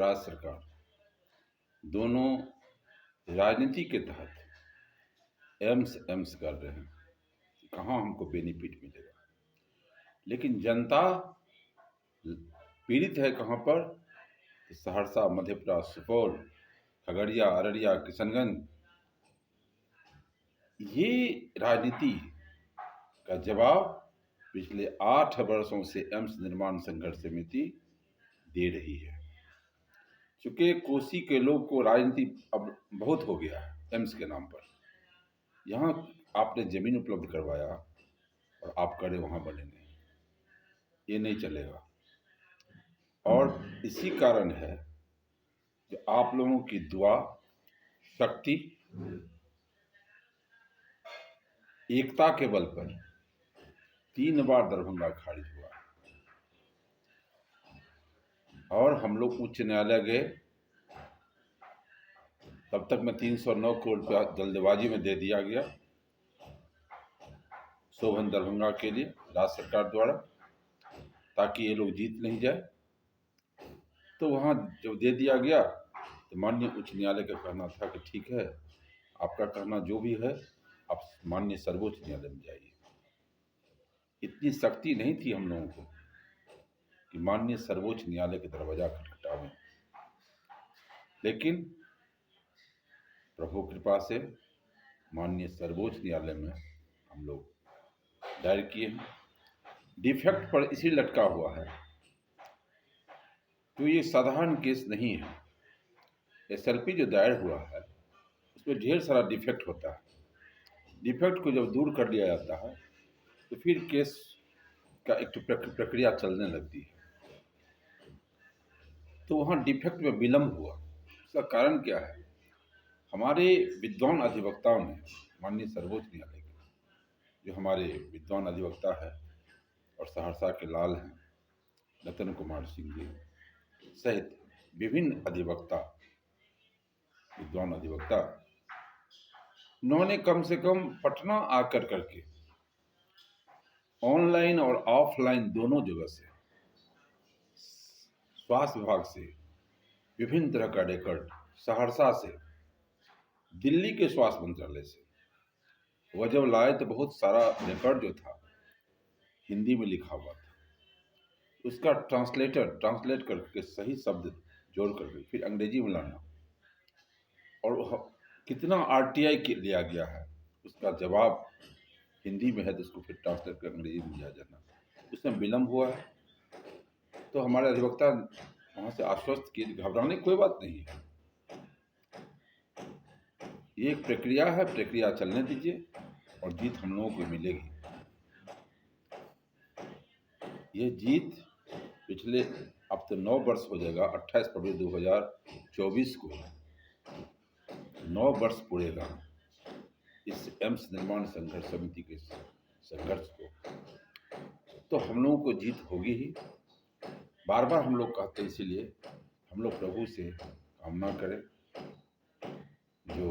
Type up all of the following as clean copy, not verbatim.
राज्य सरकार दोनों राजनीति के तहत एम्स कर रहे हैं। कहाँ हमको बेनिफिट मिलेगा, लेकिन जनता पीड़ित है कहाँ पर? सहरसा, मधेपुरा, सुपौल, खगड़िया, अररिया, किशनगंज। ये राजनीति का जवाब पिछले 8 वर्षों से एम्स निर्माण संघर्ष समिति दे रही है। चूंकि कोसी के लोग को राजनीति अब बहुत हो गया है एम्स के नाम पर। यहाँ आपने जमीन उपलब्ध करवाया और आप करे वहाँ बने नहीं, ये नहीं चलेगा। और इसी कारण है कि आप लोगों की दुआ, शक्ति, एकता के बल पर 3 बार दरभंगा खारिज हुआ और हम लोग उच्च न्यायालय गए। तब तक में 309 करोड़ रुपया जल्दबाजी में दे दिया गया शोभन दरभंगा के लिए राज्य सरकार द्वारा, ताकि ये लोग जीत नहीं जाए। तो वहाँ जब दे दिया गया तो माननीय उच्च न्यायालय का कहना था कि ठीक है, आपका कहना जो भी है आप माननीय सर्वोच्च न्यायालय में जाइए। इतनी शक्ति नहीं थी हम लोगों को कि माननीय सर्वोच्च न्यायालय के दरवाजा खटखटावें, लेकिन प्रभु कृपा से माननीय सर्वोच्च न्यायालय में हम लोग दायर किए हैं। डिफेक्ट पर इसी लटका हुआ है तो ये साधारण केस नहीं है। एसएलपी जो दायर हुआ है उसमें ढेर सारा डिफेक्ट होता है। डिफेक्ट को जब दूर कर लिया जाता है तो फिर केस का एक प्रक्रिया चलने लगती है। तो वहाँ डिफेक्ट में विलम्ब हुआ। उसका कारण क्या है? हमारे विद्वान अधिवक्ताओं ने माननीय सर्वोच्च न्यायालय के, जो हमारे विद्वान अधिवक्ता है और सहरसा के लाल हैं रतन कुमार सिंह जी सहित विभिन्न अधिवक्ता, विद्वान अधिवक्ता, उन्होंने कम से कम पटना आकर करके ऑनलाइन और ऑफलाइन दोनों जगह से स्वास्थ्य विभाग से विभिन्न तरह का रिकॉर्ड, सहरसा से, दिल्ली के स्वास्थ्य मंत्रालय से वह जब लाए तो बहुत सारा रिकॉर्ड जो था हिंदी में लिखा हुआ था, उसका ट्रांसलेट करके सही शब्द जोड़ करके फिर अंग्रेजी में लाना, और कितना आरटीआई लिया गया है उसका जवाब हिंदी में है तो उसको फिर ट्रांसलेट कर अंग्रेजी में लिया जाना, उसमें विलम्ब हुआ है। तो हमारे अधिवक्ता वहाँ से आश्वस्त किए, घबराने की कोई बात नहीं है, ये एक प्रक्रिया है, प्रक्रिया चलने दीजिए और जीत हम लोगों को मिलेगी। ये जीत पिछले अब तो 9 वर्ष हो जाएगा, 28 फरवरी 2024 को 9 वर्ष पूरेगा इस एम्स निर्माण संघर्ष समिति के संघर्ष को। तो हम लोगों को जीत होगी ही। बार बार हम लोग कहते हैं, इसीलिए हम लोग प्रभु से कामना करें जो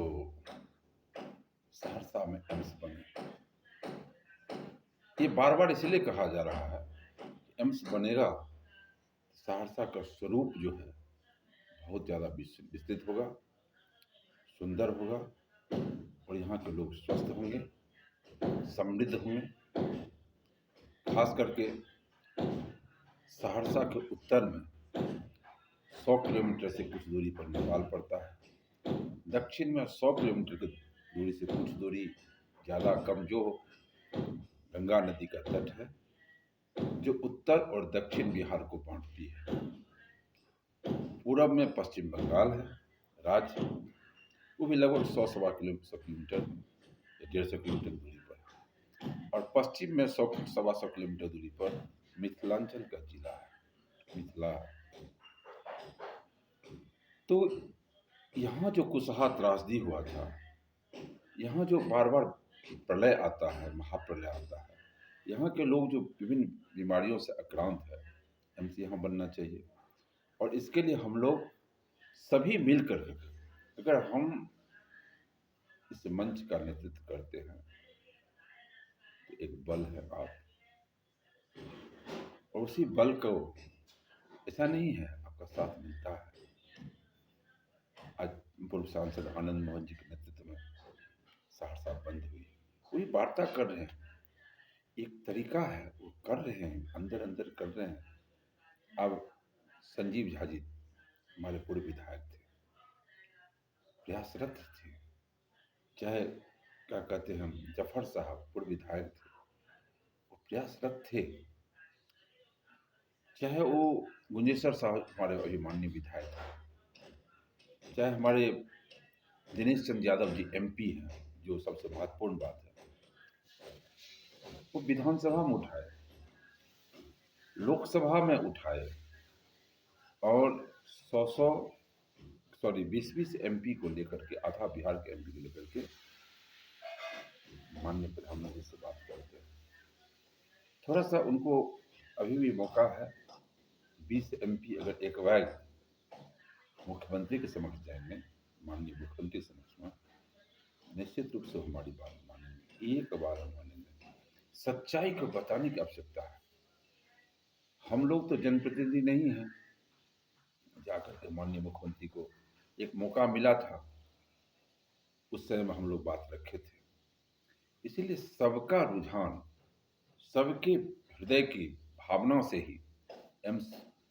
सहरसा में एम्स बने। ये बार बार इसलिए कहा जा रहा है कि एम्स बनेगा, सहरसा का स्वरूप जो है बहुत ज़्यादा विस्तृत होगा, सुंदर होगा और यहाँ के लोग स्वस्थ होंगे, समृद्ध होंगे। खास करके सहरसा के उत्तर में 100 किलोमीटर से कुछ दूरी पर नेपाल पड़ता है, दक्षिण में 100 किलोमीटर की दूरी से कुछ दूरी ज़्यादा कम जो गंगा नदी का तट है, जो उत्तर और दक्षिण बिहार को बांटती है। पूरब में पश्चिम बंगाल है राज्य, वो भी लगभग 100-125 किलोमीटर या 150 किलोमीटर दूरी पर, और पश्चिम में 100-125 किलोमीटर दूरी पर मिथिलांचल का जिला है, मिथिला। तो यहाँ जो कुशहा त्रासदी हुआ था, यहाँ जो बार बार प्रलय आता है, महाप्रलय आता है, यहाँ के लोग जो विभिन्न बीमारियों से आक्रांत है, एम्स यहाँ बनना चाहिए। और इसके लिए हम लोग सभी मिलकर, अगर हम इस मंच का नेतृत्व करते हैं तो एक बल है आप, और उसी बल को ऐसा नहीं है आपका साथ मिलता है, सांसद आनंद मोहन जी के नेतृत्व में सहरसा बंद हुई। वही वार्ता कर रहे हैं, एक तरीका है, वो कर रहे हैं, अंदर अंदर कर रहे हैं। अब संजीव झा जी हमारे पूर्व विधायक थे, प्रयासरत थे। चाहे क्या कहते हैं, हम जफर साहब पूर्व विधायक थे, वो प्रयासरत थे। चाहे वो गुंजेश्वर साहब हमारे अभिमान्य विधायक थे, चाहे हमारे दिनेश चंद्र यादव जी एमपी हैं, जो सबसे महत्वपूर्ण बात है, वो विधानसभा में उठाए, लोकसभा में उठाए, और 100 सॉरी 20 एमपी को लेकर के, आधा बिहार के एमपी को लेकर के माननीय प्रधानमंत्री से बात करते हैं। थोड़ा सा उनको अभी भी मौका है। 20 एमपी अगर एक बार मुख्यमंत्री के समक्ष जाएंगे, माननीय मुख्यमंत्री समक्ष में, निश्चित रूप से हमारी बात मानेंगे, एक बार हम मानेंगे। सच्चाई को बताने की आवश्यकता है। हम लोग तो जनप्रतिनिधि नहीं हैं। जाकर के माननीय मुख्यमंत्री को एक मौका मिला था, उस समय में हम लोग बात रखे थे। इसीलिए सबका रुझान, सबके हृदय की भावना से ही एम्स